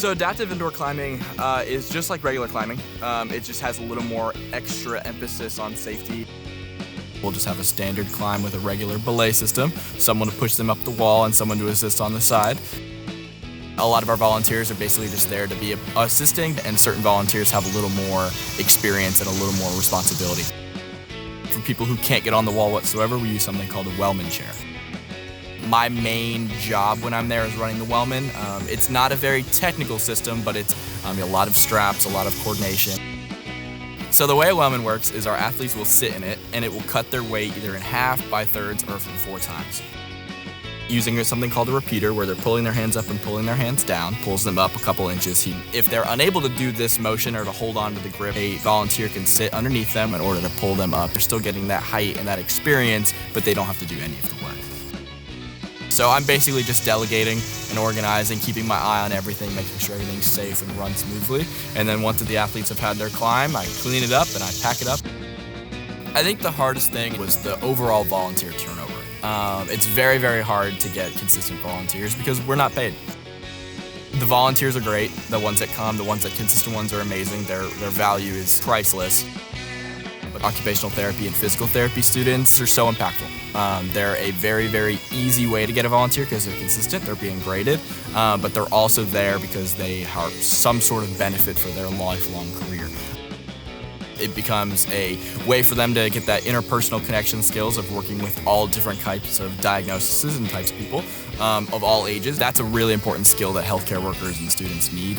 So adaptive indoor climbing is just like regular climbing. It just has a little more extra emphasis on safety. We'll just have a standard climb with a regular belay system, someone to push them up the wall and someone to assist on the side. A lot of our volunteers are basically just there to be assisting, and certain volunteers have a little more experience and a little more responsibility. For people who can't get on the wall whatsoever, we use something called a Wellman chair. My main job when I'm there is running the Wellman. It's not a very technical system, but it's a lot of straps, a lot of coordination. So the way a Wellman works is our athletes will sit in it, and it will cut their weight either in half, by thirds, or from 4 times. Using something called a repeater, where they're pulling their hands up and pulling their hands down, pulls them up a couple inches. If they're unable to do this motion or to hold on to the grip, a volunteer can sit underneath them in order to pull them up. They're still getting that height and that experience, but they don't have to do any of the work. So I'm basically just delegating and organizing, keeping my eye on everything, making sure everything's safe and runs smoothly. And then once the athletes have had their climb, I clean it up and I pack it up. I think the hardest thing was the overall volunteer turnover. It's very, very hard to get consistent volunteers because we're not paid. The volunteers are great. The ones that come, the consistent ones are amazing. Their value is priceless. But occupational therapy and physical therapy students are so impactful. They're a very, very easy way to get a volunteer because they're consistent, they're being graded, but they're also there because they have some sort of benefit for their lifelong career. It becomes a way for them to get that interpersonal connection skills of working with all different types of diagnoses and types of people of all ages. That's a really important skill that healthcare workers and students need.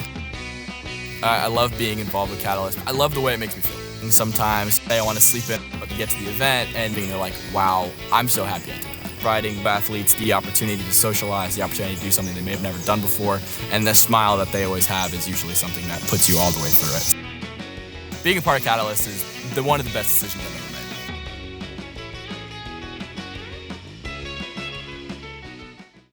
I love being involved with Catalyst. I love the way it makes me feel. And sometimes I want to sleep in, but you get to the event and being there like, wow, I'm so happy I did that. Providing athletes the opportunity to socialize, the opportunity to do something they may have never done before, and the smile that they always have is usually something that puts you all the way through it. Being a part of Catalyst is one of the best decisions I've made.